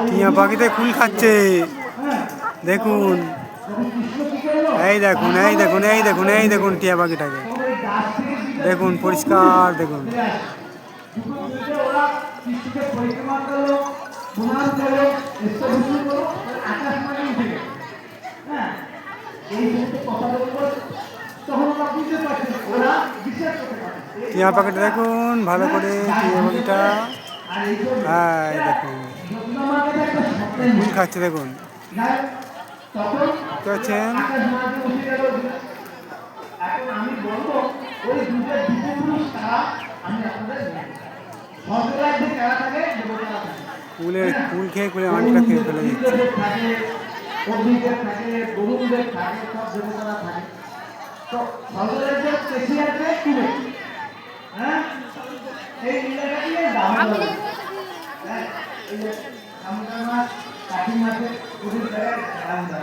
টিয়া পাখিতে কুল খাচ্ছে দেখুন। এই দেখুন, এই দেখুন, এই দেখুন, এই দেখুন টিয়া পাখিটাকে দেখুন, পরিষ্কার দেখুন। টিয়া পাখিটা দেখুন ভালো করে, টিয়া পাখিটা হ্যাঁ দেখুন ফুল খাচ্ছে দেখুন, দেখছেন। কুলের কুল খেয়ে কুলের আঁটটা খেয়ে ফেলে দিচ্ছে।